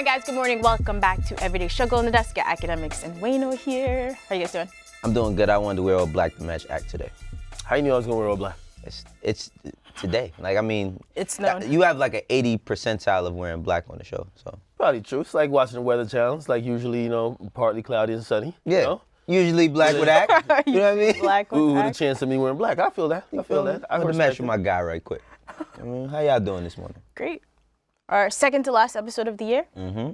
right, guys, good morning. Welcome back to Everyday Struggle. Nadeska, Akademiks, and Wayno here. How you guys doing? I'm doing good. I wanted to wear all black to match act today. How you knew I was gonna wear all black? It's today. Like, I mean, it's known. You have like an 80 percentile of wearing black on the show, so. Probably true. It's like watching the Weather Channel. It's like usually, partly cloudy and sunny. Yeah. You know? Usually black with act. You know what I mean? Black with Ooh, act. the chance of me wearing black. I feel that. I feel that. I'm gonna match with my guy right quick. I mean, how y'all doing this morning? Great. Our second to last episode of the year. Mm-hmm.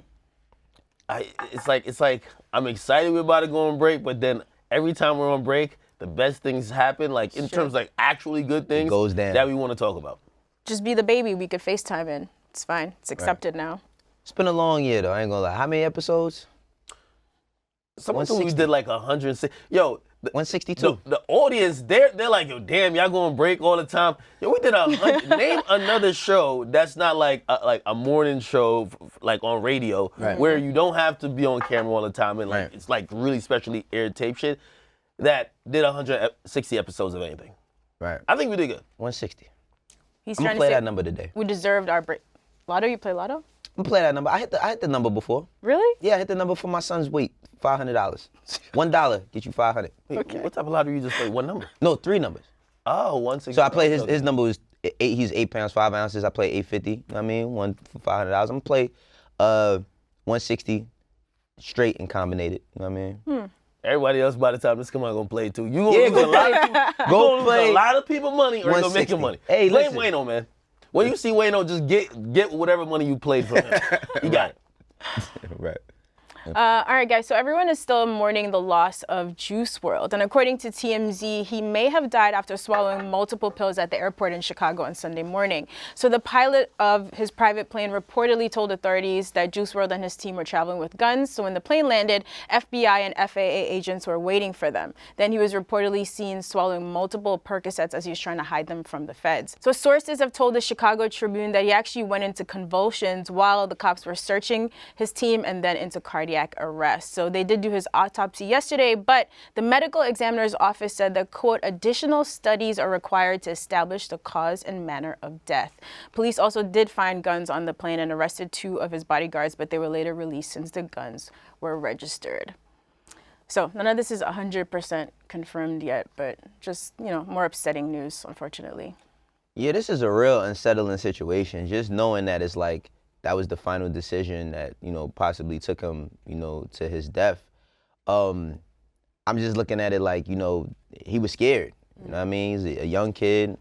It's like I'm excited we're about to go on break, but then every time we're on break, the best things happen, like in terms of like actually good things goes down. that we want to talk about. Just be the baby we could FaceTime in. It's fine. It's accepted now. It's been a long year though, I ain't gonna lie. How many episodes? Someone told me we did like 106. Yo, 162. The audience, they're like, yo, damn, y'all going break all the time. Yo, we did name another show that's not like a morning show like on radio where you don't have to be on camera all the time and like it's like really specially aired tape shit that did 160 episodes of anything. Right. I think we did good. 160. He's I'm trying gonna play to say that number today. we deserved our break. Lotto? You play Lotto? I'm gonna play that number. I hit the number before. Really? Yeah, I hit the number for my son's weight. $500. $1 get you 500. Wait, what type of lottery you just played? One number? No, 3 numbers. Oh, 160. So I played his number was 8. He's 8 pounds 5 ounces. I play 850. You know what I mean, one for $500. I'm gonna play 160 straight and combinated. You know what I mean? Everybody else by the time this come out gonna play too. You Yeah, gonna lose a lot of people. go play a lot of people money, or you gonna make your 160. money. Hey, play listen. Wayno, man. When you see Wayno, just get whatever money you played from him. You got it. Right. All right, guys, so everyone is still mourning the loss of Juice WRLD. And according to TMZ, he may have died after swallowing multiple pills at the airport in Chicago on Sunday morning. So the pilot of his private plane reportedly told authorities that Juice WRLD and his team were traveling with guns. So when the plane landed, FBI and FAA agents were waiting for them. Then he was reportedly seen swallowing multiple Percocets as he was trying to hide them from the feds. So sources have told the Chicago Tribune that he actually went into convulsions while the cops were searching his team and then into cardiac arrest. So they did do his autopsy yesterday, but the medical examiner's office said that, quote, additional studies are required to establish the cause and manner of death. Police also did find guns on the plane and arrested 2 of his bodyguards, but they were later released since the guns were registered. So none of this is 100% confirmed yet, but just, more upsetting news, unfortunately. Yeah, this is a real unsettling situation. Just knowing that it's like, that was the final decision that, possibly took him, to his death. I'm just looking at it like, he was scared. You know what I mean? He's a young kid.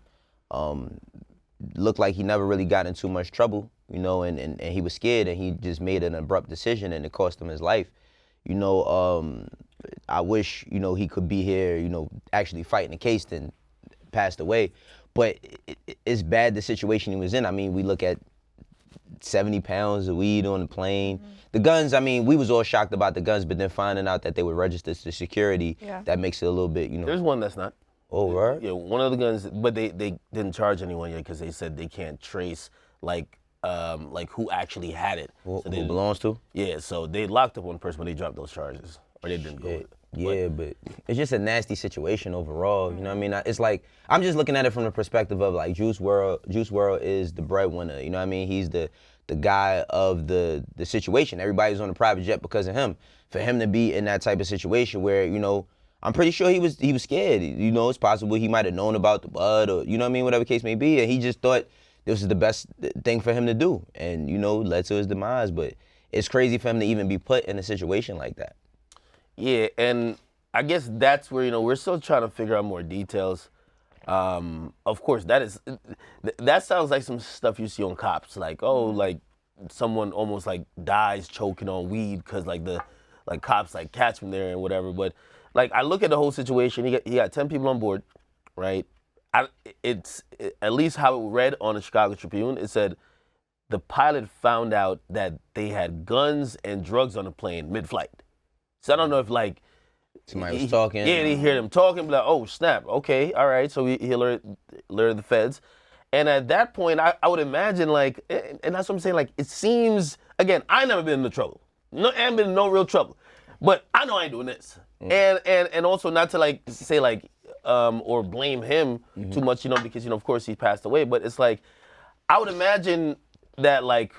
Looked like he never really got in too much trouble, and he was scared and he just made an abrupt decision and it cost him his life. I wish, he could be here, actually fighting the case than passed away. But it's bad the situation he was in. I mean, we look at 70 pounds of weed on the plane. The guns, I mean, we was all shocked about the guns, but then finding out that they were registered to security, that makes it a little bit, There's one that's not. Oh, right? Yeah, one of the guns, but they didn't charge anyone yet because they said they can't trace like who actually had it. Who so they belongs to? Yeah, so they locked up one person when they dropped those charges, or they didn't go with it. Yeah, but it's just a nasty situation overall. You know what I mean? It's like, I'm just looking at it from the perspective of like Juice WRLD is the breadwinner. You know what I mean? He's the guy of the situation. Everybody's on a private jet because of him. For him to be in that type of situation where, I'm pretty sure he was scared. It's possible he might have known about the bud or, whatever case may be. And he just thought this was the best thing for him to do. And, led to his demise. But it's crazy for him to even be put in a situation like that. Yeah, and I guess that's where, we're still trying to figure out more details. Of course, that sounds like some stuff you see on cops, like, like someone almost like dies choking on weed because like the cops like catch him there and whatever. But like I look at the whole situation, he got 10 people on board, right? It's at least how it read on the Chicago Tribune. It said the pilot found out that they had guns and drugs on the plane mid-flight. So I don't know if like somebody was talking. Yeah, they hear them talking, be like, oh snap, okay, all right. So he alert the feds, and at that point, I would imagine like, and that's what I'm saying. Like it seems again, I never been into trouble. No, I haven't been in no real trouble, but I know I ain't doing this. And also not to like say like or blame him too much, because of course he passed away. But it's like I would imagine that like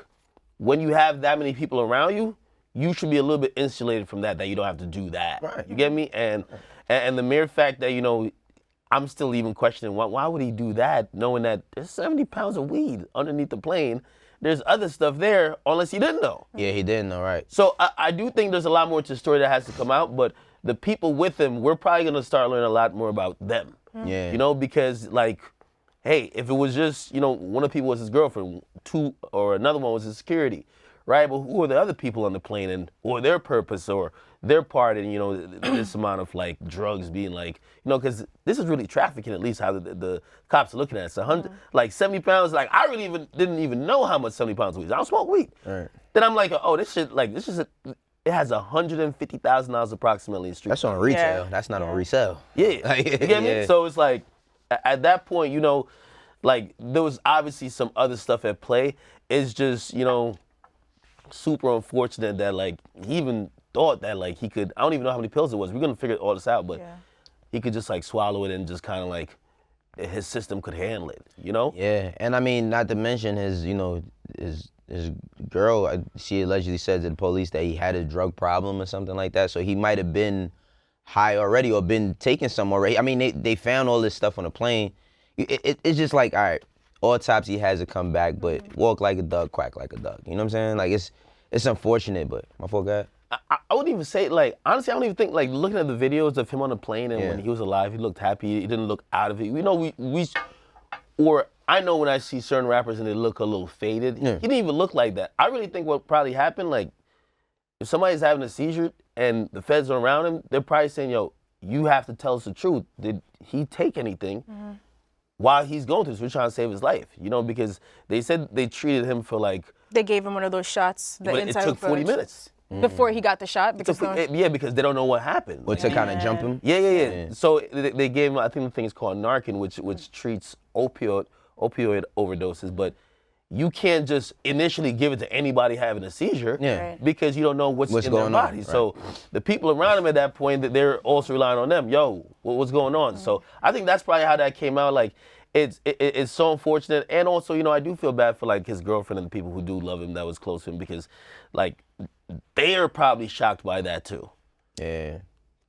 when you have that many people around you, you should be a little bit insulated from that you don't have to do that. Right. You get me? And the mere fact that, you know, I'm still even questioning why would he do that, knowing that there's 70 pounds of weed underneath the plane. There's other stuff there, unless he didn't know. Yeah, he didn't know, right. So I do think there's a lot more to the story that has to come out, but the people with him, we're probably going to start learning a lot more about them. Yeah. You know, because, like, hey, if it was just, you know, one of the people was his girlfriend, two, or another one was his security, right? But who are the other people on the plane, and or their purpose or their part in, you know, this amount of, like, drugs being, like, you know, because this is really trafficking, at least how the cops are looking at it. It's 100, like 70 pounds. Like, I really didn't even know how much 70 pounds of weed. I don't smoke weed. Right. Then I'm like, oh, this shit, like, it has $150,000 approximately in street. That's on retail. That's not on resale. Yeah, Like, you get me? yeah. So it's like, at that point, you know, like, there was obviously some other stuff at play. It's just, you know, super unfortunate that, like, he even thought that, like, he could, I don't even know how many pills it was. We're going to figure all this out, but he could just, like, swallow it and just kind of, like, his system could handle it, you know? Yeah, and I mean, not to mention his, you know, his girl, she allegedly said to the police that he had a drug problem or something like that, so he might have been high already or been taking some already. I mean, they found all this stuff on the plane. It's just like, all right, autopsy has to come back, but walk like a duck, quack like a duck. You know what I'm saying? Like, it's unfortunate, but my fault, God. I wouldn't even say, like, honestly, I don't even think, like, looking at the videos of him on the plane and when he was alive, he looked happy. He didn't look out of it. You know, or I know when I see certain rappers and they look a little faded, he didn't even look like that. I really think what probably happened, like, if somebody's having a seizure and the feds are around him, they're probably saying, yo, you have to tell us the truth. Did he take anything while he's going through this? We're trying to save his life, you know, because they said they treated him for, like, They gave him one of those shots. but it took 40 minutes. Before he got the shot? Because Because they don't know what happened. Or to kind of jump him? Yeah. So they gave him, I think the thing is called Narcan, which treats opioid overdoses, but you can't just initially give it to anybody having a seizure because you don't know what's in their body. Right. So the people around him at that point, that they're also relying on them. Yo, what's going on? So I think that's probably how that came out. Like, it's so unfortunate, and also, you know, I do feel bad for, like, his girlfriend and the people who do love him that was close to him, because, like, they are probably shocked by that too. Yeah,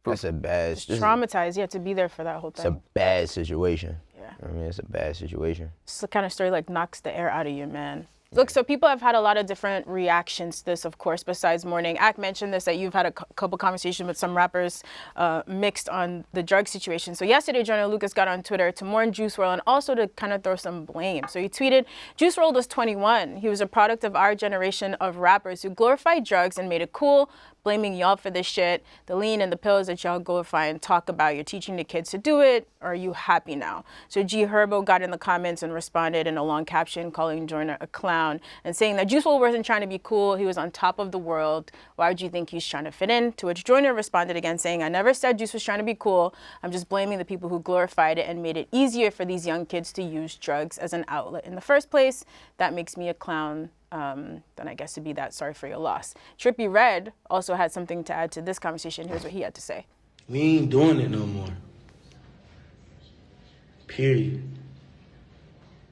that's a bad. Traumatized. You have to be there for that whole thing. It's a bad situation. Yeah. I mean, it's a bad situation. It's the kind of story, like, knocks the air out of you, man. Look, so people have had a lot of different reactions to this, of course, besides mourning. Ak mentioned this, that you've had a couple conversations with some rappers mixed on the drug situation. So yesterday, Joyner Lucas got on Twitter to mourn Juice WRLD and also to kind of throw some blame. So he tweeted, Juice WRLD was 21. He was a product of our generation of rappers who glorified drugs and made it cool, blaming y'all for this shit, the lean and the pills that y'all glorify and talk about. You're teaching the kids to do it, or are you happy now? So G Herbo got in the comments and responded in a long caption calling Joyner a clown and saying that Juice WRLD wasn't trying to be cool, he was on top of the world. Why would you think he's trying to fit in? To which Joyner responded again saying, I never said Juice was trying to be cool. I'm just blaming the people who glorified it and made it easier for these young kids to use drugs as an outlet in the first place. That makes me a clown. Then I guess to be that sorry for your loss. Trippie Redd also had something to add to this conversation. Here's what he had to say. We ain't doing it no more. Period.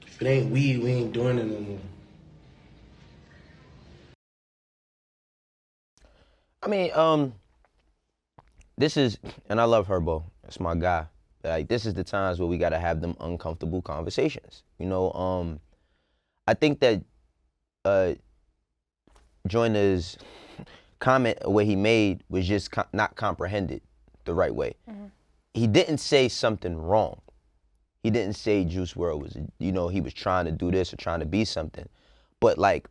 If it ain't weed, we ain't doing it no more. I mean, this is, and I love Herbo. That's my guy. Like, this is the times where we gotta have them uncomfortable conversations. You know, I think that Joyner's comment, what he made, was just not comprehended the right way. He didn't say something wrong. He didn't say Juice WRLD was, you know, he was trying to do this or trying to be something. But, like,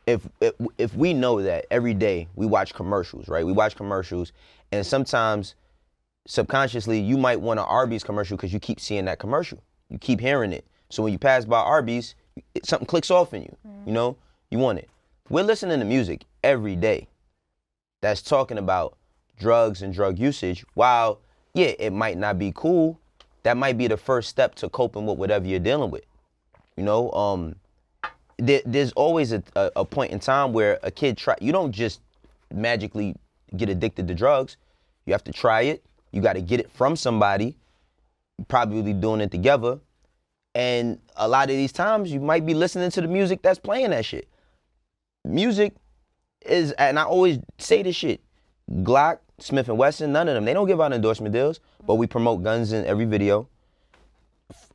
if we know that every day we watch commercials, right? We watch commercials, and sometimes subconsciously you might want an Arby's commercial because you keep seeing that commercial. You keep hearing it. So when you pass by Arby's, something clicks off in you, you know? You want it. We're listening to music every day that's talking about drugs and drug usage. While, yeah, it might not be cool, that might be the first step to coping with whatever you're dealing with. You know, there's always a point in time where a kid you don't just magically get addicted to drugs. You have to try it. You got to get it from somebody, probably doing it together. And a lot of these times you might be listening to the music that's playing that shit. music is, and I always say this shit, Glock, Smith & Wesson, none of them, they don't give out endorsement deals, but we promote guns in every video.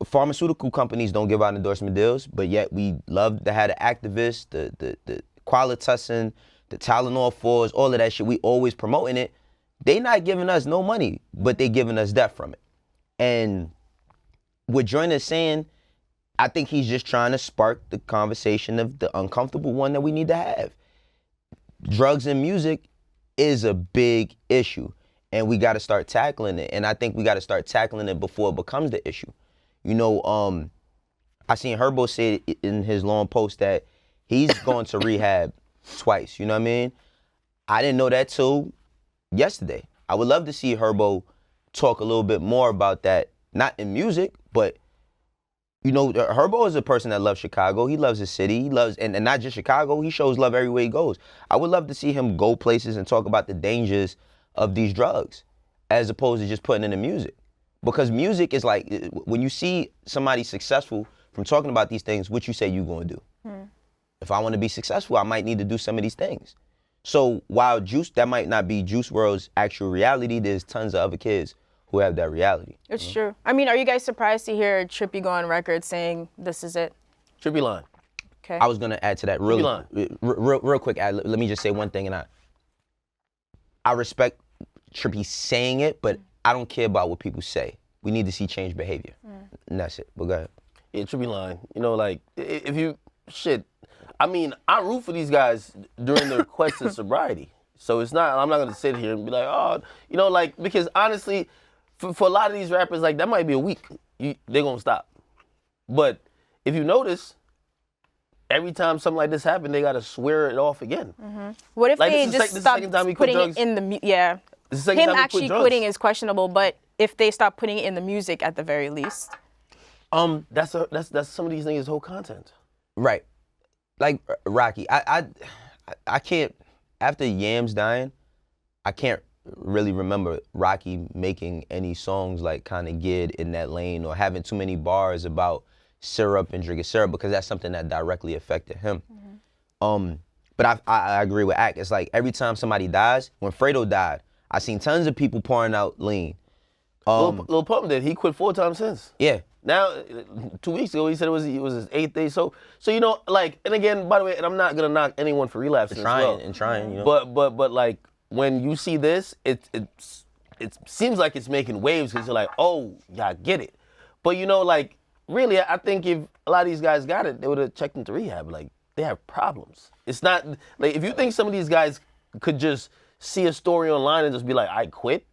Pharmaceutical companies don't give out endorsement deals, but yet we love to have the activists, the Qualitussin, the Tylenol 4s, all of that shit. We always promoting it. They not giving us no money, but they giving us death from it. And what Joyner's saying, I think he's just trying to spark the conversation of the uncomfortable one that we need to have. Drugs and music is a big issue, and we got to start tackling it. And I think we got to start tackling it before it becomes the issue. You know, I seen Herbo say in his long post that he's going to rehab twice. You know what I mean? I didn't know that till yesterday. I would love to see Herbo talk a little bit more about that, not in music, but, you know, Herbo is a person that loves Chicago. He loves his city. He loves, and not just Chicago, he shows love everywhere he goes. I would love to see him go places and talk about the dangers of these drugs as opposed to just putting in the music. Because music is like, when you see somebody successful from talking about these things, what you say you gonna do? If I wanna be successful, I might need to do some of these things. So while that might not be Juice WRLD's actual reality, there's tons of other kids who have that reality. It's true. I mean, are you guys surprised to hear Trippie go on record saying this is it? Trippie line. Okay. I was gonna add to that real quick. Let me just say one thing, and I respect Trippie saying it, but I don't care about what people say. We need to see change behavior, and that's it. But go ahead. Yeah, Trippie line. You know, like, if you, shit, I mean, I root for these guys during their quest to sobriety. So it's not, I'm not gonna sit here and be like, oh, you know, like, because honestly, for a lot of these rappers, like, that might be a week. They're gonna stop. But if you notice, every time something like this happens, they gotta swear it off again. What if Like, they this is just the stop second time he quit putting drugs. it in the, yeah. This is the second Him time he quit actually drugs. quitting is questionable, but if they stop putting it in the music at the very least. That's some of these niggas' whole content. Right. Like Rocky, I can't, after Yams dying, I can't really remember Rocky making any songs like kind of geared in that lane or having too many bars about syrup and drinking syrup, because that's something that directly affected him. But I agree with Ak. It's like every time somebody dies, when Fredo died, I seen tons of people pouring out lean. Lil Pump did. He quit 4 times since. Yeah. Now, 2 weeks ago, he said it was his 8th day. So you know, like, and again, by the way, and I'm not gonna knock anyone for relapsing as well. Trying, you know. But like, when you see this, it seems like it's making waves because you're like, oh, yeah, I get it. But you know, like, really, I think if a lot of these guys got it, they would have checked into rehab. Like, they have problems. It's not, like, if you think some of these guys could just see a story online and just be like, I quit.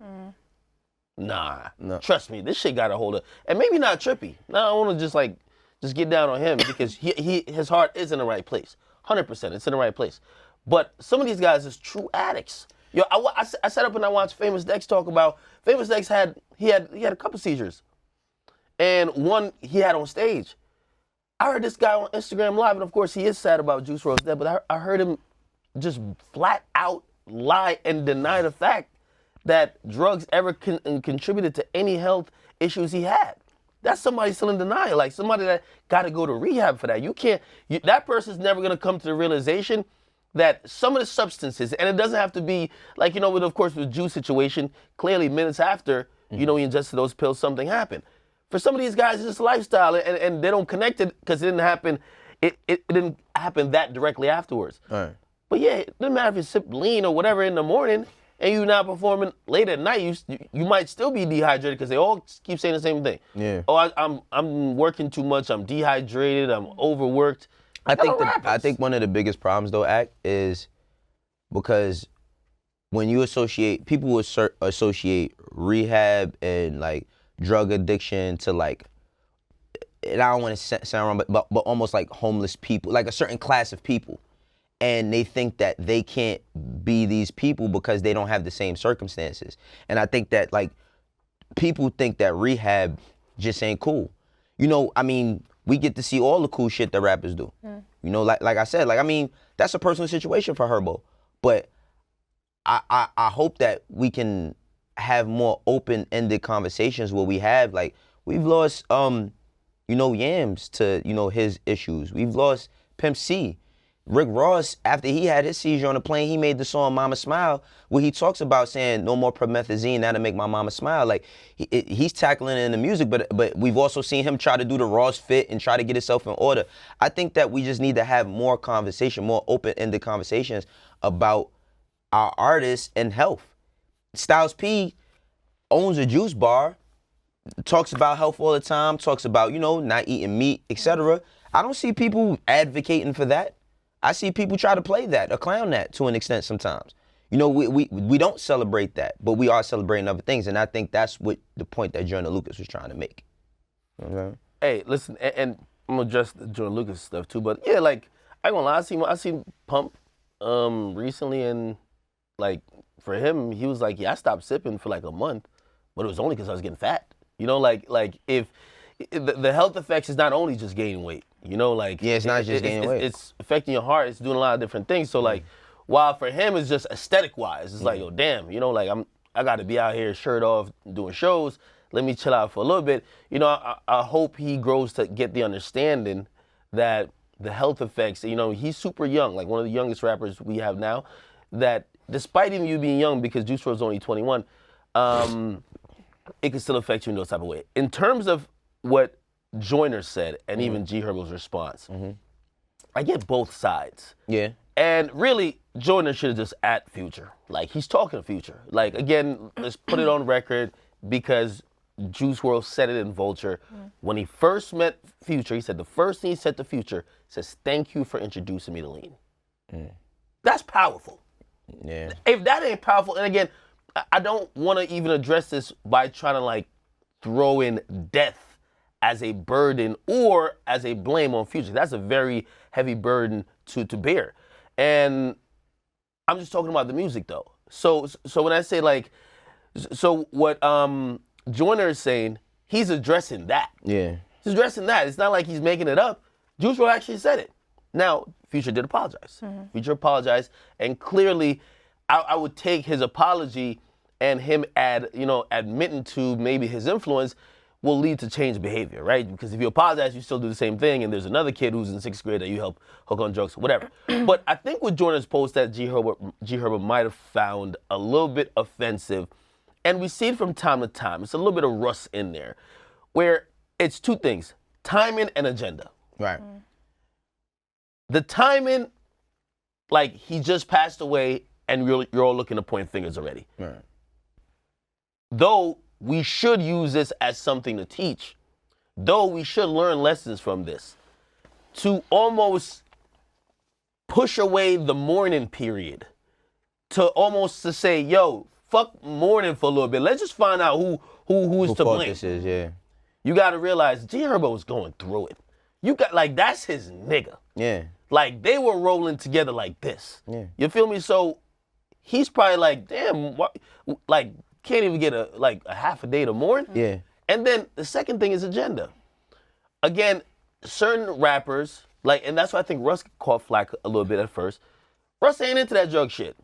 Nah, No. Trust me, this shit got a hold of, and maybe not Trippie. Now I want to just get down on him because his heart is in the right place, 100%. It's in the right place. But some of these guys is true addicts. Yo, I sat up and I watched Famous Dex talk about. Famous Dex had a couple seizures, and one he had on stage. I heard this guy on Instagram Live, and of course he is sad about Juice WRLD's death, but I heard him just flat out lie and deny the fact that drugs ever contributed to any health issues he had. That's somebody still in denial, like somebody that got to go to rehab for that. That person's never gonna come to the realization that some of the substances, and it doesn't have to be, like, you know, with Juice situation, clearly minutes after, you know, he ingested those pills, something happened. For some of these guys, it's just lifestyle, and they don't connect it because it didn't happen. It didn't happen that directly afterwards. All right. But yeah, it doesn't matter if you sip lean or whatever in the morning, and you're not performing late at night. You might still be dehydrated because they all keep saying the same thing. Yeah. Oh, I'm working too much. I'm dehydrated. I'm overworked. I think one of the biggest problems though, Ak, is because when you people will associate rehab and like drug addiction to like, and I don't want to sound wrong, but almost like homeless people, like a certain class of people. And they think that they can't be these people because they don't have the same circumstances. And I think that like people think that rehab just ain't cool. You know, I mean, we get to see all the cool shit that rappers do. You know, like I said, like, I mean, that's a personal situation for Herbo. But I hope that we can have more open-ended conversations where we have, like, we've lost, you know, Yams to, you know, his issues. We've lost Pimp C. Rick Ross, after he had his seizure on the plane, he made the song Mama Smile, where he talks about saying no more promethazine, that'll make my mama smile. Like, he's tackling it in the music, but we've also seen him try to do the Ross fit and try to get himself in order. I think that we just need to have more conversation, more open-ended conversations about our artists and health. Styles P owns a juice bar, talks about health all the time, talks about, you know, not eating meat, etc. I don't see people advocating for that. I see people try to play that or clown that to an extent sometimes. You know, we don't celebrate that, but we are celebrating other things, and I think that's what the point that Joyner Lucas was trying to make. Okay. Hey, listen, and I'm gonna address the Joyner Lucas stuff too, but yeah, like, I ain't gonna lie, I seen Pump recently, and like, for him, he was like, yeah, I stopped sipping for like a month, but it was only because I was getting fat. You know, like if the health effects is not only just gaining weight, you know, like, yeah, it's not just gaining weight. It's affecting your heart. It's doing a lot of different things. So like, while for him it's just aesthetic wise, it's like, yo, damn, you know, like I got to be out here shirt off doing shows. Let me chill out for a little bit. You know, I hope he grows to get the understanding that the health effects. You know, he's super young, like one of the youngest rappers we have now. That despite even you being young, because Juice WRLD's only 21. It can still affect you in those type of way. In terms of what Joyner said, and even G Herbo's response, I get both sides. Yeah. And really, Joyner should have just at Future. Like, he's talking to Future. Like, again, let's put it on record, because Juice WRLD said it in Vulture. When he first met Future, he said the first thing he said to Future, says, thank you for introducing me to lean. That's powerful. Yeah. If that ain't powerful, and again, I don't want to even address this by trying to like throw in death as a burden or as a blame on Future. That's a very heavy burden to bear. And I'm just talking about the music though. So when I say like, so what Joyner is saying, he's addressing that. Yeah. He's addressing that. It's not like he's making it up. Juice WRLD actually said it. Now, Future did apologize. Future apologized, and clearly I would take his apology and him admitting to maybe his influence will lead to change behavior, right? Because if you apologize, you still do the same thing, and there's another kid who's in 6th grade that you help hook on drugs, whatever. But I think with Joyner's post that G Herbo might have found a little bit offensive, and we see it from time to time. It's a little bit of rust in there, where it's two things, timing and agenda. Right. The timing, like, he just passed away, and you're all looking to point fingers already. Right. Though we should use this as something to teach, though we should learn lessons from this, to almost push away the mourning period, to almost to say, yo, fuck mourning for a little bit. Let's just find out who's to blame. This is, yeah. You got to realize G Herbo's going through it. You got, like, that's his nigga. Yeah. Like, they were rolling together like this. Yeah. You feel me? So he's probably like, damn, what, like, can't even get a half a day to mourn. Yeah. And then the second thing is agenda. Again, certain rappers, like, and that's why I think Russ caught flack a little bit at first. Russ ain't into that drug shit.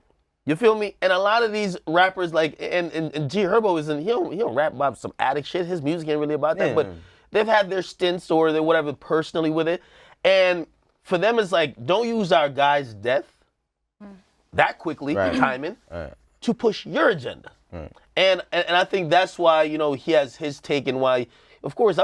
You feel me? And a lot of these rappers, like, and G Herbo isn't, he don't rap about some addict shit. His music ain't really about that, Yeah. but they've had their stints or their whatever personally with it. And for them, it's like, don't use our guy's death that quickly, Right. timing, Right. to push your agenda. Right. And I think that's why, you know, he has his take, and why, of course, G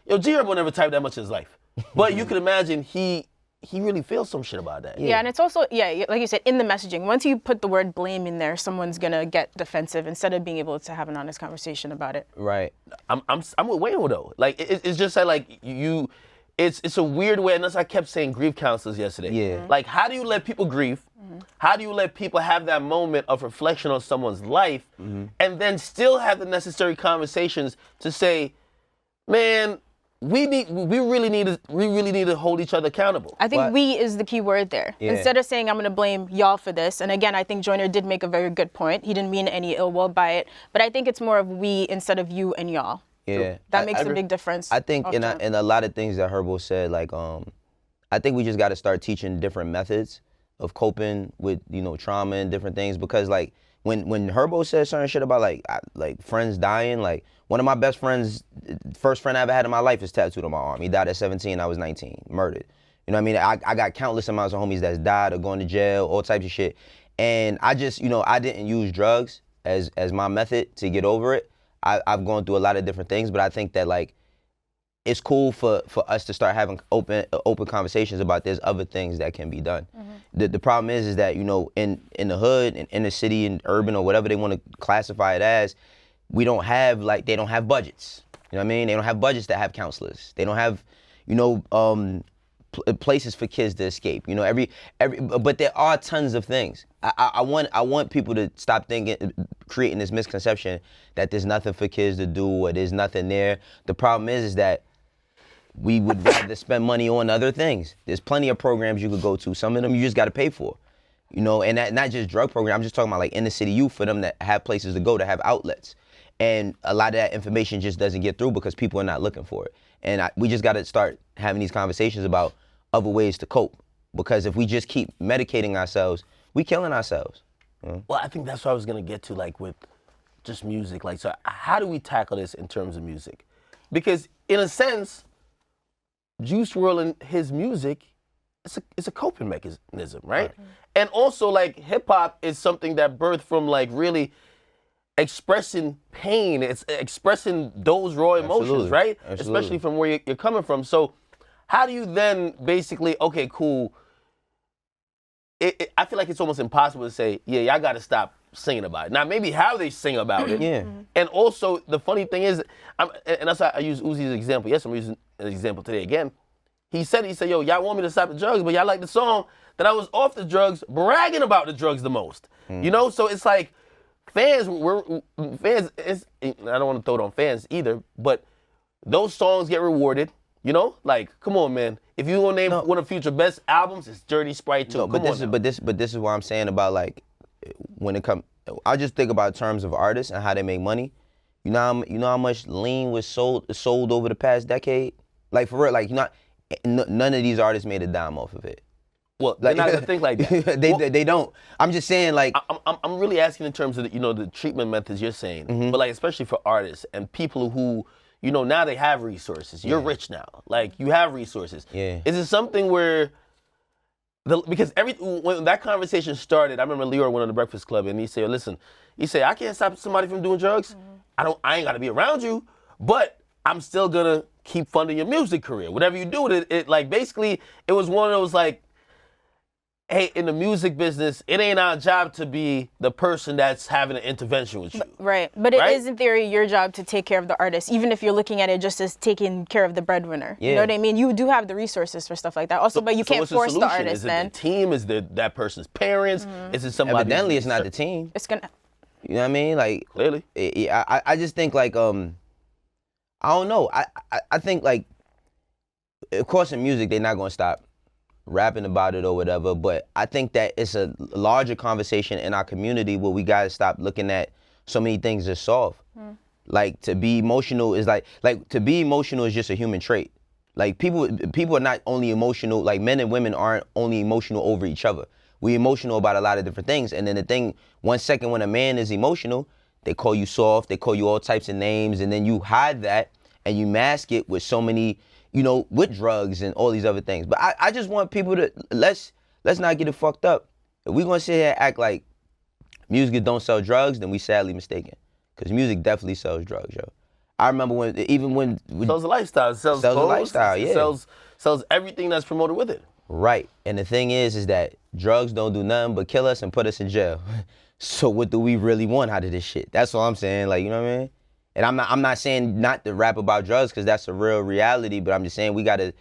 Herbo never typed that much in his life. But you can imagine he really feels some shit about that. Yeah, and it's also, like you said, in the messaging, once you put the word blame in there, someone's gonna get defensive instead of being able to have an honest conversation about it. Right. I'm with Wayno though. Like, it's just like it's a weird way, and that's why I kept saying grief counselors yesterday. Yeah. Like, how do you let people grieve? How do you let people have that moment of reflection on someone's life, and then still have the necessary conversations to say, man, we really need to hold each other accountable. I think we is the key word there. Yeah. Instead of saying I'm going to blame y'all for this, and again, I think Joyner did make a very good point. He didn't mean any ill will by it, but I think it's more of we instead of you and y'all. Yeah. That makes a big difference. I think in often. a lot of things that Herbo said, like, I think we just got to start teaching different methods of coping with, you know, trauma and different things, because like when Herbo says certain shit about like friends dying, like one of my best friends, first friend I ever had in my life is tattooed on my arm. He died at 17, I was 19, murdered. You know what I mean? I got countless amounts of homies that's died or gone to jail, all types of shit. And I just, I didn't use drugs as my method to get over it. I've gone through a lot of different things, but I think that like it's cool for us to start having open conversations about there's other things that can be done. The problem is that, in the hood, in the city, in urban or whatever they want to classify it as, they don't have budgets. You know what I mean? They don't have budgets to have counselors. They don't have, places for kids to escape. But there are tons of things. I want people to stop creating this misconception that there's nothing for kids to do or there's nothing there. The problem is that we would rather spend money on other things. There's plenty of programs you could go to. Some of them you just got to pay for, and that, not just drug programs. I'm just talking about like inner city youth, for them that have places to go, to have outlets. And a lot of that information just doesn't get through because people are not looking for it. And we just got to start having these conversations about other ways to cope. Because if we just keep medicating ourselves, we killing ourselves. Well, I think that's what I was gonna get to, like with just music. Like, so how do we tackle this in terms of music? Because in a sense, Juice WRLD and his music, it's a coping mechanism, right? And also, like, hip hop is something that birthed from like really expressing pain. It's expressing those raw emotions, Absolutely. right? Absolutely. Especially from where you're coming from. So how do you then basically, okay, cool. I feel like it's almost impossible to say, yeah, y'all got to stop singing about it. Now, maybe how they sing about it. Yeah. And also, the funny thing is, and that's why I use Uzi's example. Yes, I'm using an example today again. He said, yo, y'all want me to stop the drugs, but y'all like the song that I was off the drugs, bragging about the drugs the most. So it's like, fans, I don't want to throw it on fans either, but those songs get rewarded. Like, come on, man. If you gonna name one of Future's best albums, it's Dirty Sprite 2. No, but this is what I'm saying about, like, when it comes. I just think about terms of artists and how they make money. You know how much lean was sold over the past decade. Like, for real, like, none of these artists made a dime off of it. Well, they're not gonna think like that. They don't. I'm just saying, like, I'm really asking in terms of the treatment methods you're saying, but like especially for artists and people who. Now they have resources. You're rich now. Like, you have resources. Yeah. Is it something where, because when that conversation started, I remember Leor went on the Breakfast Club and he said, listen, I can't stop somebody from doing drugs. I ain't got to be around you, but I'm still going to keep funding your music career. Whatever you do with it, like, basically, it was one of those, like, hey, in the music business, it ain't our job to be the person that's having an intervention with you. Right. But it is, in theory, your job to take care of the artist, even if you're looking at it just as taking care of the breadwinner. Yeah. You know what I mean? You do have the resources for stuff like that. Also, but you can't force the artist, is then. Is it the team? Is it that person's parents? Is it somebody? Evidently, it's not the team. It's going to... You know what I mean? Like, clearly. I just think, like, I don't know. I think, like, of course, in music, they're not going to stop rapping about it or whatever, but I think that it's a larger conversation in our community where we gotta stop looking at so many things as soft. Like, to be emotional is like to be emotional is just a human trait. Like, people are not only emotional, like, men and women aren't only emotional over each other. We're emotional about a lot of different things. And then the thing, 1 second when a man is emotional, they call you soft, they call you all types of names, and then you hide that and you mask it with so many, with drugs and all these other things. But I just want people to, let's not get it fucked up. If we're gonna sit here and act like music don't sell drugs, then we sadly mistaken. Because music definitely sells drugs, yo. I remember when sells a lifestyle, sells a lifestyle, yeah. Sells everything that's promoted with it. Right. And the thing is that drugs don't do nothing but kill us and put us in jail. So what do we really want out of this shit? That's all I'm saying. Like, you know what I mean? And I'm not saying not to rap about drugs, because that's a real reality, but I'm just saying we gotta,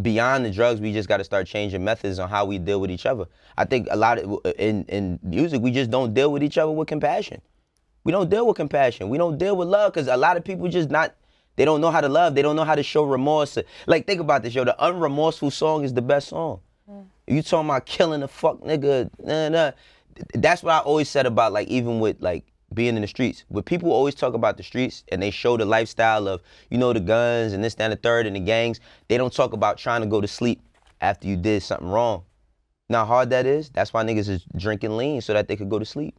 beyond the drugs, we just gotta start changing methods on how we deal with each other. I think a lot of, in music, we just don't deal with each other with compassion. We don't deal with compassion. We don't deal with love, because a lot of people just they don't know how to love. They don't know how to show remorse. Like, think about this, yo. The unremorseful song is the best song. You talking about killing a fuck nigga, nah. That's what I always said about, like, even with, like, being in the streets. When people always talk about the streets and they show the lifestyle of, the guns and this, that, and the third and the gangs, they don't talk about trying to go to sleep after you did something wrong. You know how hard that is? That's why niggas is drinking lean so that they could go to sleep.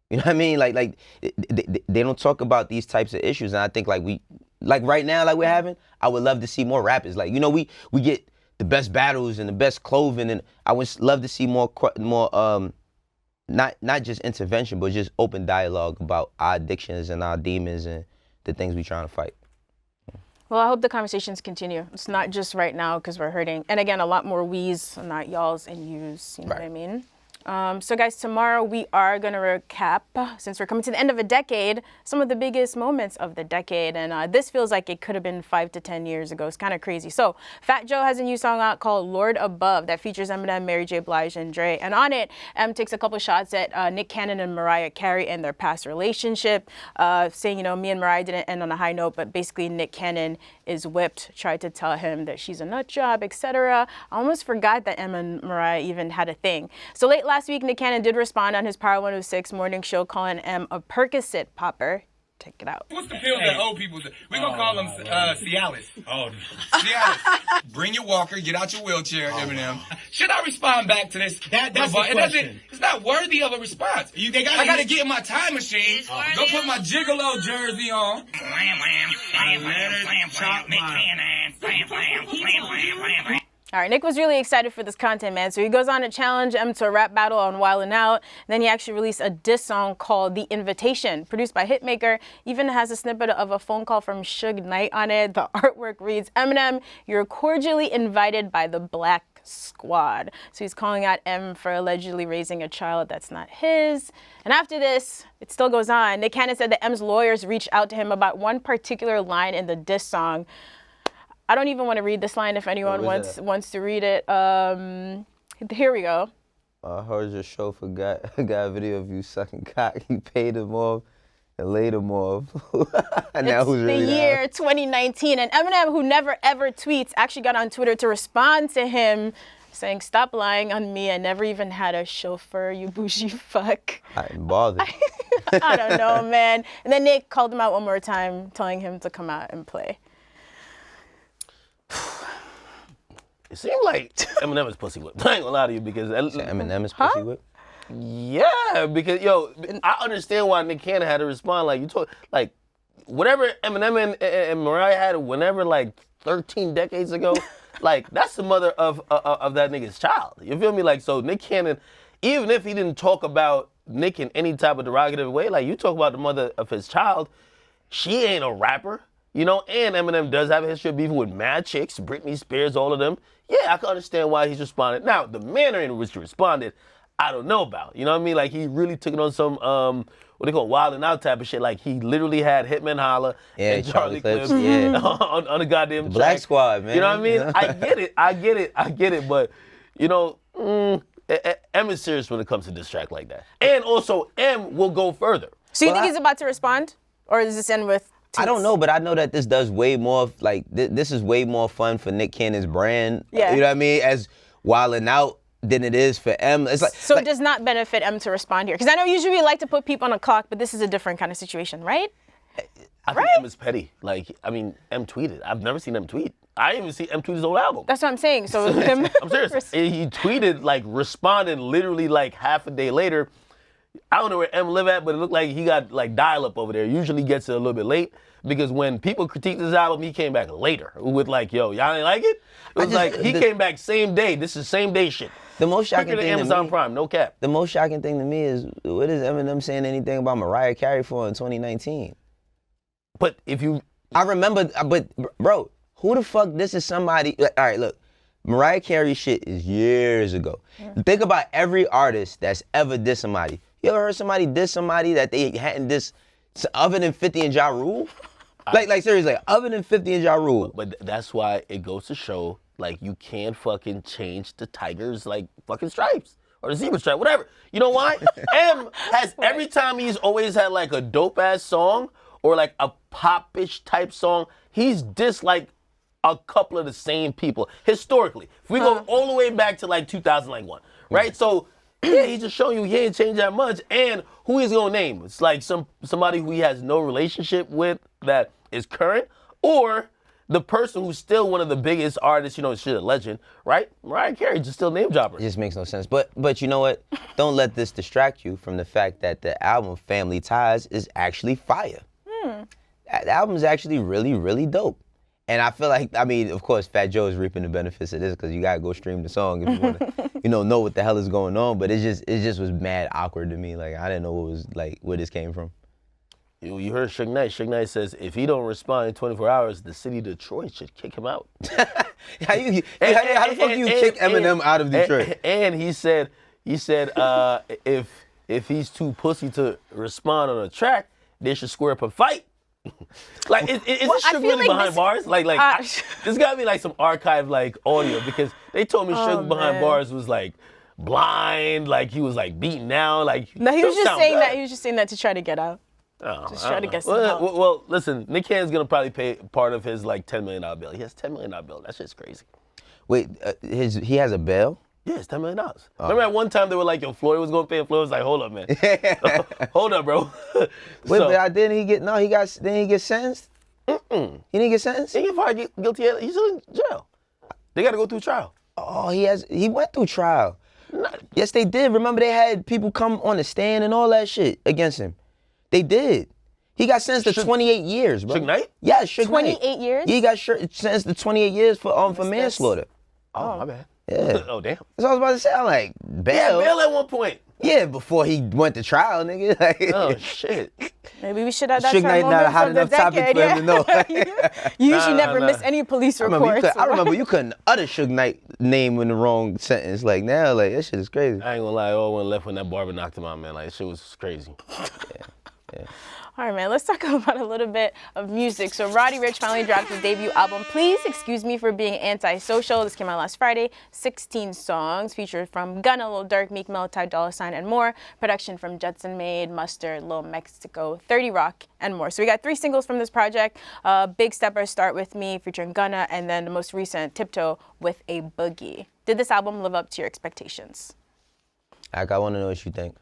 You know what I mean? Like they don't talk about these types of issues. And I think, like, right now, like we're having, I would love to see more rappers. Like, we get the best battles and the best clothing, and I would love to see more not just intervention, but just open dialogue about our addictions and our demons and the things we're trying to fight. Well, I hope the conversations continue. It's not just right now because we're hurting. And again, a lot more we's, not y'all's and you's, you know what I mean? So guys, tomorrow we are going to recap, since we're coming to the end of a decade, some of the biggest moments of the decade. And this feels like it could have been 5 to 10 years ago. It's kind of crazy. So Fat Joe has a new song out called Lord Above that features Eminem, Mary J. Blige, and Dre. And on it, M takes a couple shots at Nick Cannon and Mariah Carey and their past relationship, saying, you know, me and Mariah didn't end on a high note, but basically Nick Cannon is whipped, tried to tell him that she's a nut job, etc. I almost forgot that M and Mariah even had a thing. So late last week, Nick Cannon did respond on his Power 106 morning show, calling M a Percocet popper. Check it out. What's the pill that old people do? We're going to call them Cialis. Oh, Cialis. Bring your walker, get out your wheelchair, Eminem. Should I respond back to this? That's the question. It's not worthy of a response. I got to get in my time machine, go put my Gigolo jersey on. All right, Nick was really excited for this content, man. So he goes on to challenge M to a rap battle on Wildin' Out. Then he actually released a diss song called The Invitation, produced by Hitmaker. Even has a snippet of a phone call from Suge Knight on it. The artwork reads, Eminem, you're cordially invited by the Black Squad. So he's calling out M for allegedly raising a child that's not his. And after this, it still goes on. Nick Cannon said that M's lawyers reached out to him about one particular line in the diss song. I don't even want to read this line if anyone wants to read it. Here we go. I heard your chauffeur got a video of you sucking cock. He paid him off and laid him off. And now who's really the year 2019. And Eminem, who never ever tweets, actually got on Twitter to respond to him, saying, stop lying on me. I never even had a chauffeur, you bougie fuck. I ain't bothered. I don't know, man. And then Nick called him out one more time, telling him to come out and play. It seemed like Eminem is pussy whipped. I ain't gonna lie to you because Eminem is pussy whipped? Yeah, because I understand why Nick Cannon had to respond. Like you told, like whatever Eminem and Mariah had, whenever like 13 decades ago, like that's the mother of that nigga's child. You feel me? Like so, Nick Cannon, even if he didn't talk about Nick in any type of derogative way, like you talk about the mother of his child, she ain't a rapper. You know, and Eminem does have a history of beefing with mad chicks, Britney Spears, all of them. Yeah, I can understand why he's responded. Now, the manner in which he responded, I don't know about. You know what I mean? Like, he really took it on some, what they call Wildin' Out type of shit. Like, he literally had Hitman Holla and Charlie Clips on the goddamn track. Black Squad, man. You know what I mean? I get it. But, you know, M is serious when it comes to diss track like that. And also, M will go further. So you think he's about to respond? Or does this end with... I don't know, but I know that this does way more, like, this is way more fun for Nick Cannon's brand, you know what I mean, as Wildin' Out than it is for M. It's like, so it does not benefit M to respond here? Because I know usually we like to put people on a clock, but this is a different kind of situation, right? I think M is petty. Like, I mean, M tweeted. I've never seen M tweet. I didn't even see M tweet his old album. That's what I'm saying. So him... I'm serious. He tweeted, like, responded literally, like, half a day later. I don't know where M live at, but it looked like he got like dial-up over there. Usually gets it a little bit late because when people critiqued his album, he came back later with like, yo, y'all ain't like it? It was like, he came back same day. This is same day shit. The most shocking thing Amazon Prime, no cap. The most shocking thing to me is, what is Eminem saying anything about Mariah Carey for in 2019? But if you... I remember, but bro, who the fuck, this is somebody... All right, look. Mariah Carey shit is years ago. Think about every artist that's ever dissed somebody. You ever heard somebody diss somebody that they hadn't dissed other than 50 and Ja Rule? Like seriously, other than 50 and Ja Rule. But that's why it goes to show, like, you can't fucking change the tiger's, like, fucking stripes. Or the zebra stripe, whatever. You know why? M has, every time he's always had, like, a dope-ass song or, like, a pop-ish type song, he's dissed, like, a couple of the same people, historically. If we go all the way back to, like, 2001, right? So... yeah, he's just showing you he ain't changed that much. And who he's gonna name? It's like somebody who he has no relationship with that is current, or the person who's still one of the biggest artists, you know, shit, a legend, right? Mariah Carey just still name dropper. It just makes no sense. But you know what? Don't let this distract you from the fact that the album Family Ties is actually fire. The album is actually really, really dope. And I feel like, I mean, of course, Fat Joe is reaping the benefits of this because you gotta go stream the song if you want to, know what the hell is going on. But it just was mad awkward to me. Like I didn't know where this came from. You heard Suge Knight. Suge Knight says if he don't respond in 24 hours, the city of Detroit should kick him out. How the fuck you kick Eminem out of Detroit? And he said if he's too pussy to respond on a track, they should square up and fight. Like, is this Suge really behind bars? There's gotta be like some archive like audio because they told me Suge behind bars was like blind, like he was like beaten down, like. No, he was just saying that. He was just saying that to try to get out. Just try to get some help. Well, listen, Nick Cannon's gonna probably pay part of his like $10 million bill. He has $10 million bill. That shit's crazy. Wait, he has a bail? Yeah, it's $10 million. Remember at one time they were like, yo, Floyd was gonna pay, and Floyd was like, hold up, man. Hold up, bro. Wait, but didn't he get sentenced? He didn't get sentenced? He didn't get fired guilty yet. He's still in jail. They gotta go through trial. Oh, he went through trial. Yes, they did. Remember they had people come on the stand and all that shit against him. They did. He got sentenced to 28 years, bro. Suge Knight? Yeah, Suge Knight. 28 years? Yeah, he got sentenced to 28 years for manslaughter. Oh, my bad. Yeah. Oh, damn. That's what I was about to say. I'm like, bail? Yeah, bail at one point. Yeah, before he went to trial, nigga. Like, oh, shit. Maybe we should have that Suge Knight not a hot enough topic for him to know. You usually never miss any police reports. I remember you couldn't utter Suge Knight name in the wrong sentence. Like now, like that shit is crazy. I ain't gonna lie, all went left when that barber knocked him out, man. Like, shit was crazy. Yeah. All right, man, let's talk about a little bit of music. So Roddy Ricch finally dropped his debut album, Please Excuse Me for Being Antisocial. This came out last Friday. 16 songs featured from Gunna, Lil Durk, Meek Mill, Ty Dolla $ign, and more. Production from Jetson Made, Mustard, Lil Mexico, 30 Rock, and more. So we got 3 singles from this project. Big Stepper, Start With Me, featuring Gunna, and then the most recent, Tiptoe with a Boogie. Did this album live up to your expectations? I want to know what you think.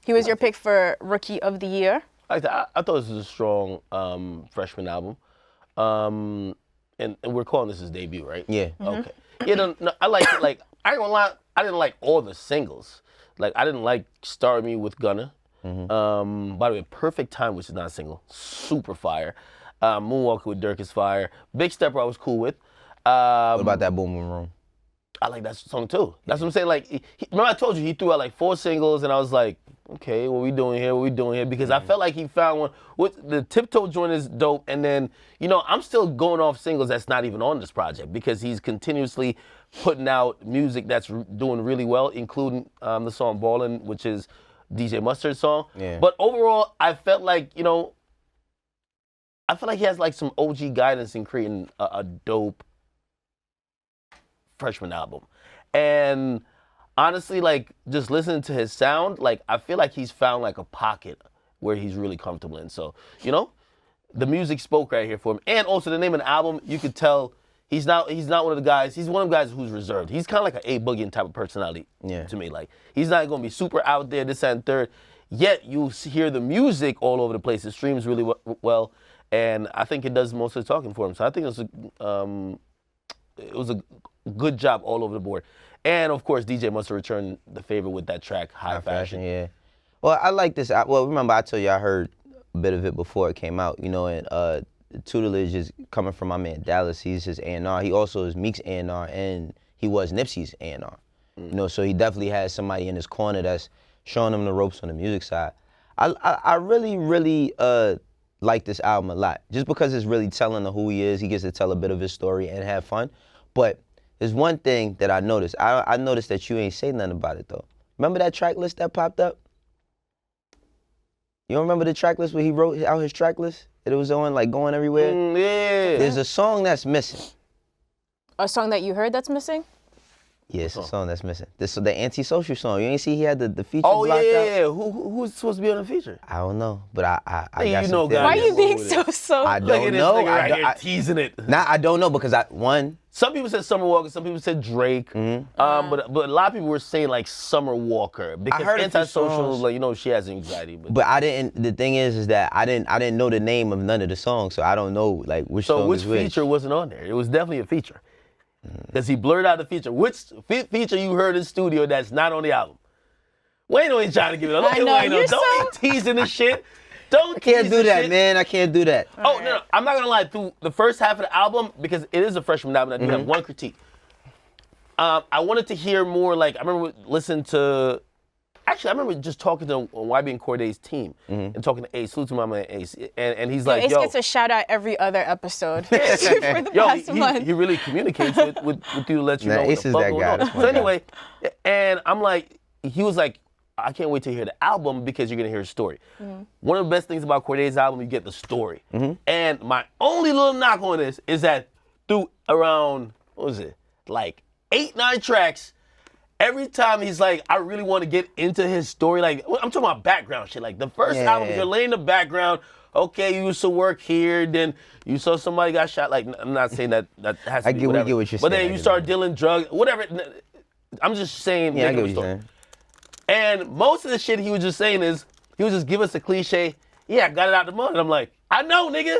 He was your pick for Rookie of the Year. I thought this was a strong freshman album, and we're calling this his debut, right? Yeah. Okay. Yeah, no, I like it. Like, I ain't gonna lie, I didn't like all the singles. Like, I didn't like Start Me with Gunna. By the way, Perfect Time, which is not a single, super fire. Moonwalker with Durk is fire. Big Stepper I was cool with. What about that Boom Boom Room? I like that song too. That's what I'm saying. Like, remember I told you he threw out like 4 singles, and I was like, okay, what we doing here? What we doing here? Because I felt like he found one. With the Tiptoe joint is dope, and then I'm still going off singles that's not even on this project because he's continuously putting out music that's doing really well, including the song "Ballin'," which is DJ Mustard's song. Yeah. But overall, I felt like I feel like he has like some OG guidance in creating a dope freshman album, and honestly, like, just listening to his sound, like, I feel like he's found like a pocket where he's really comfortable in. So, the music spoke right here for him. And also the name of the album, you could tell he's not one of the guys, he's one of the guys who's reserved. He's kind of like an A Boogie type of personality to me. Like, he's not going to be super out there, this and third, yet you hear the music all over the place. It streams really well, and I think it does most of the talking for him. So I think it was a good job all over the board. And, of course, DJ must have returned the favor with that track, High Fashion. Yeah. Well, I like this. Well, remember, I told you I heard a bit of it before it came out, and tutelage is coming from my man Dallas. He's his A&R. He also is Meek's A&R, and he was Nipsey's A&R. So he definitely has somebody in his corner that's showing him the ropes on the music side. I really, really like this album a lot, just because it's really telling of who he is. He gets to tell a bit of his story and have fun. But there's one thing that I noticed. I noticed that you ain't say nothing about it, though. Remember that track list that popped up? You don't remember the track list where he wrote out his track list? That it was on, like, going everywhere? Yeah. There's a song that's missing. A song that you heard that's missing? Yeah, it's a song that's missing. The Antisocial song. You ain't see he had the feature blocked out? Yeah. Who's supposed to be on the feature? I don't know, but I got some guys. Why are you being so? I Look at don't this know. nigga right here teasing it. Nah, I don't know because Some people said Summer Walker, some people said Drake. But a lot of people were saying like Summer Walker because heard Antisocial, like, she has anxiety. But I didn't. The thing is that I didn't know the name of none of the songs, so I don't know like which song which is which. feature wasn't on there? It was definitely a feature. Because he blurred out the feature. Which feature you heard in studio that's not on the album? Wayno ain't trying to give it up. Look at Wayno. Don't be teasing this shit. Don't I can't tease do the that, shit. man. I can't do that. Oh, no, I'm not gonna lie. Through the first half of the album, because it is a freshman album, I do have one critique. I wanted to hear more, like, I remember listening to, actually, I remember just talking to YB and Corday's team and talking to Ace, salute to my man Ace, and he's like, Ace yo. gets a shout out every other episode for the past month. He really communicates with you to let you know what Ace the is fuck that going guy. on. That's my So guy. anyway, and I'm like, he was like, I can't wait to hear the album because you're gonna hear a story. One of the best things about Corday's album, you get the story. And my only little knock on this is that through around, what was it, like 8-9 tracks, every time he's like, I really want to get into his story. Like, I'm talking about background shit. Like the first album, you're laying the background. Okay, you used to work here, then you saw somebody got shot. Like, I'm not saying that has to I be get whatever. what you're But saying. then you start dealing drugs, whatever. I'm just saying. Yeah, I making get a what you're story. saying. And most of the shit he was just saying is, he would just give us a cliche, yeah, I got it out the mud. And I'm like, I know, nigga.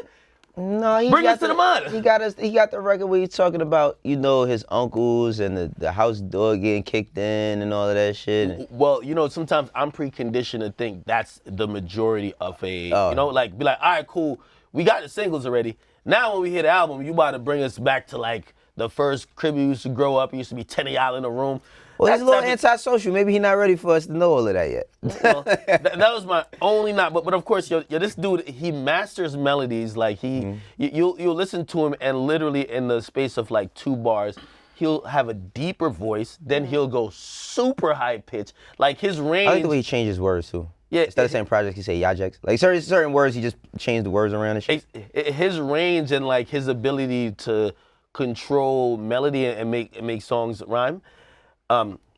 No, he Bring got us to the mud. He got the record where he's talking about, you know, his uncles and the house door getting kicked in and all of that shit. Well, you know, sometimes I'm preconditioned to think that's the majority of a, you know, like, be like, all right, cool, we got the singles already. Now when we hit the album, you about to bring us back to, like, the first crib you used to grow up. It used to be 10 of y'all in a room. Well, he's a little That's- antisocial. Maybe he's not ready for us to know all of that yet. Well, that was my only not, but of course, this dude, he masters melodies. Like you'll listen to him, and literally in the space of like 2 bars, he'll have a deeper voice. Then he'll go super high pitch. Like his range. I like the way he changes words too. Yeah, Instead of saying projects, he say Yajex. Like certain words, he just changed the words around and shit. His range and like his ability to control melody and make songs rhyme,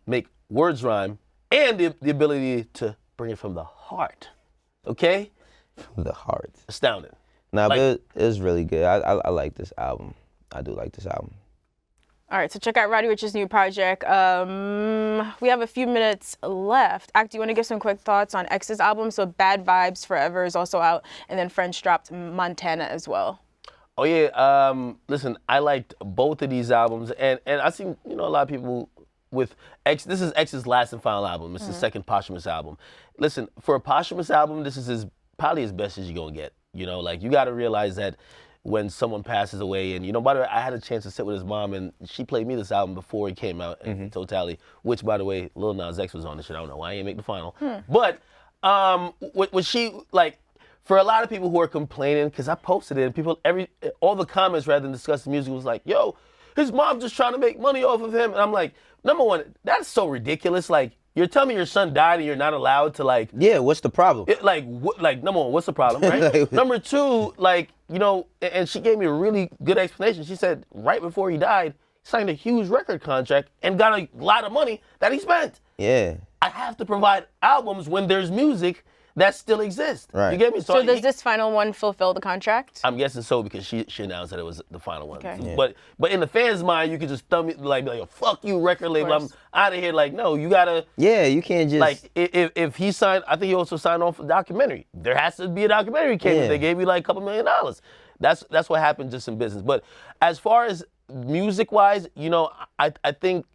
make words rhyme, and the ability to bring it from the heart. Okay? The heart. Astounding. Nah, Like- but it was really good. I like this album. I do like this album. All right, so check out Roddy Ricch's new project. We have a few minutes left. Ak, do you want to give some quick thoughts on X's album? So Bad Vibes Forever is also out, and then French dropped Montana as well. Oh yeah, listen, I liked both of these albums, and I seen, you know, a lot of people with X. This is X's last and final album. It's the second posthumous album. Listen, for a posthumous album, this is probably as best as you're gonna get. You know, like you got to realize that when someone passes away, and you know, by the way, I had a chance to sit with his mom, and she played me this album before it came out in totality. Which, by the way, Lil Nas X was on this shit. I don't know why he didn't make the final, but was she like? For a lot of people who are complaining, because I posted it, and all the comments rather than discuss the music was like, yo, his mom just trying to make money off of him. And I'm like, number one, that's so ridiculous. Like, you're telling me your son died and you're not allowed to like. Yeah, what's the problem? Like number one, what's the problem, right? Number two, like, you know, and she gave me a really good explanation. She said right before he died, he signed a huge record contract and got a lot of money that he spent. Yeah. I have to provide albums when there's music that still exists. Right. You get me? So does this final one fulfill the contract? I'm guessing so because she announced that it was the final one. Okay. Yeah. But in the fans' mind, you could just thumb it like fuck you, record label. I'm course. out of here. Like, no, you gotta. Yeah, you can't just. Like, if he signed, I think he also signed on for the documentary. There has to be a documentary came. Yeah. They gave you like a couple $1 million. That's what happened just in business. But as far as music-wise, you know, I think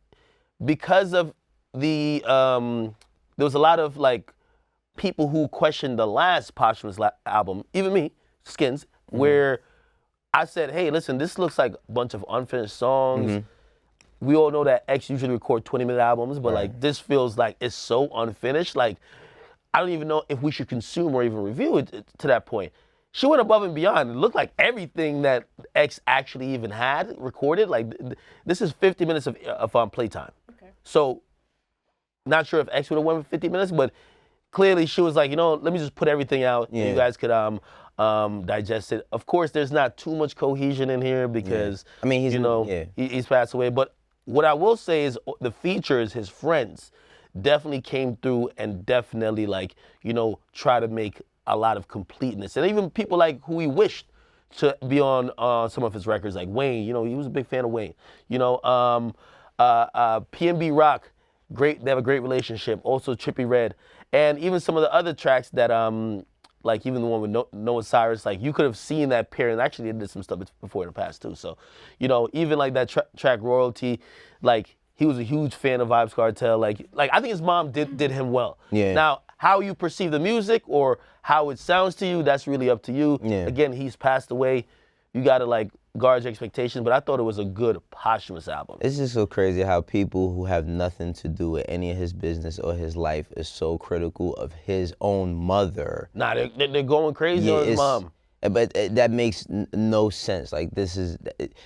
because of the there was a lot of like people who questioned the last posthumous album, even me, Skins, where I said, hey, listen, this looks like a bunch of unfinished songs. We all know that X usually record 20-minute albums, but like this feels like it's so unfinished. Like, I don't even know if we should consume or even review it to that point. She went above and beyond. It looked like everything that X actually even had recorded. Like, this is 50 minutes of playtime. Okay. So, not sure if X would have went with 50 minutes, but clearly she was like, you know, let me just put everything out. Yeah. You guys could digest it. Of course, there's not too much cohesion in here because, I mean, he's passed away. But what I will say is the features, his friends, definitely came through and definitely like, you know, try to make a lot of completeness. And even people like who he wished to be on some of his records, like Wayne, you know, he was a big fan of Wayne. You know, PNB Rock, great, they have a great relationship. Also Trippie Redd. And even some of the other tracks that, like even the one with Noah Cyrus, like you could have seen that pair, and actually they did some stuff before in the past too. So, you know, even like that track Royalty, like he was a huge fan of Vybz Kartel. Like I think his mom did him well. Yeah. Now, how you perceive the music or how it sounds to you, that's really up to you. Yeah. Again, he's passed away. You got to like guard your expectations, but I thought it was a good posthumous album. It's just so crazy how people who have nothing to do with any of his business or his life is so critical of his own mother. Nah, they're going crazy on his mom. But that makes no sense. Like, this is,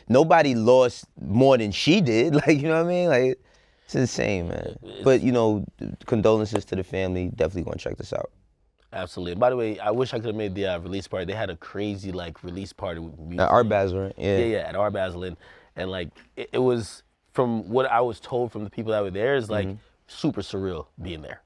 nobody lost more than she did. Like, you know what I mean? Like, it's insane, man. But, you know, condolences to the family. Definitely gonna check this out. Absolutely. By the way, I wish I could have made the release party. They had a crazy like release party with music. At Art Basel, right? Yeah. Yeah, at Art Basel. And like, it was, from what I was told from the people that were there, is like super surreal being there.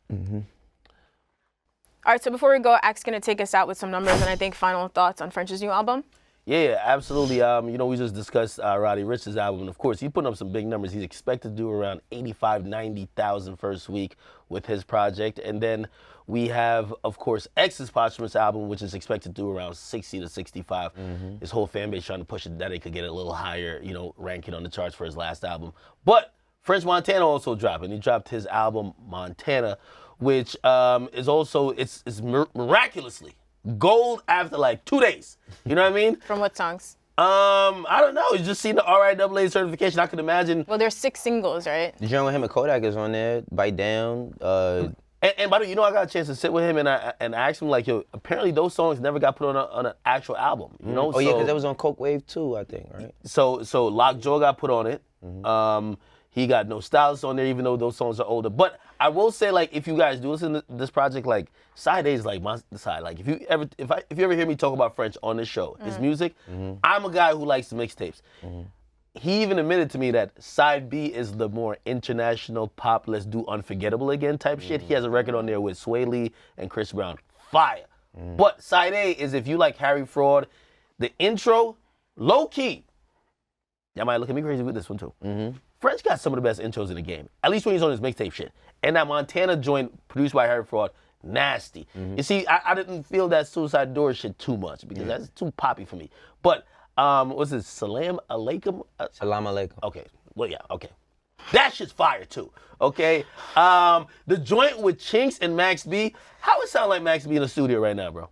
All right, so before we go, Ak's going to take us out with some numbers and I think final thoughts on French's new album. Yeah, absolutely. You know, we just discussed Roddy Ricch's album, and of course, he's putting up some big numbers. He's expected to do around 85, 90,000 first week with his project. And then we have, of course, X's posthumous album, which is expected to do around 60 to 65. His whole fan base trying to push it that it could get a little higher, you know, ranking on the charts for his last album. But French Montana also dropped, and he dropped his album Montana, which is also, it's miraculously gold after like 2 days. You know what I mean? From what songs? I don't know. You just seen the RIAA certification. I could imagine. Well, there's 6 singles, right? The joint with him and Kodak is on there. Bite Down. And by the way, you know, I got a chance to sit with him and I asked him, like, yo, apparently those songs never got put on an actual album. You know? Oh, yeah, because that was on Coke Wave 2, I think, right? So Lockjaw got put on it. He got No Stylist on there, even though those songs are older. But I will say, like, if you guys do listen to this project, like, Side A is like my side. Like, if you ever hear me talk about French on this show, his music, I'm a guy who likes the mixtapes. He even admitted to me that Side B is the more international pop, let's do Unforgettable Again type shit. He has a record on there with Sway Lee and Chris Brown. Fire. But Side A is, if you like Harry Fraud, the intro, low key. Y'all might look at me crazy with this one too. French got some of the best intros in the game, at least when he's on his mixtape shit. And that Montana joint produced by Harry Fraud, nasty. You see, I didn't feel that Suicide Door shit too much because that's too poppy for me. But what's it, Salam Alaikum? Salam Alaikum. Okay, well, yeah, okay. That shit's fire too, okay? The joint with Chinks and Max B, how it sound like Max B in the studio right now, bro?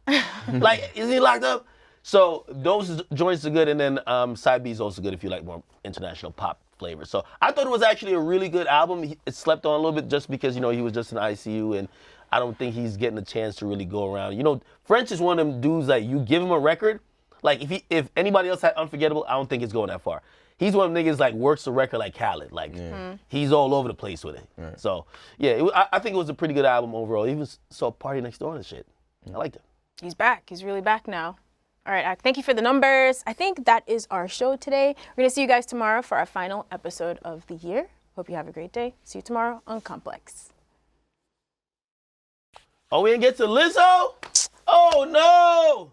Like, is he locked up? So those joints are good, and then Side B is also good if you like more international pop flavor. So I thought it was actually a really good album. It slept on a little bit just because, you know, he was just in ICU, and I don't think he's getting a chance to really go around. You know, French is one of them dudes, like, you give him a record, like, if anybody else had Unforgettable, I don't think it's going that far. He's one of them niggas, like, works the record like Khaled. Like, he's all over the place with it. So, yeah, I think it was a pretty good album overall. Even saw Party Next Door and shit. I liked it. He's back. He's really back now. All right, Ak, thank you for the numbers. I think that is our show today. We're going to see you guys tomorrow for our final episode of the year. Hope you have a great day. See you tomorrow on Complex. Oh, we didn't get to Lizzo? Oh, no!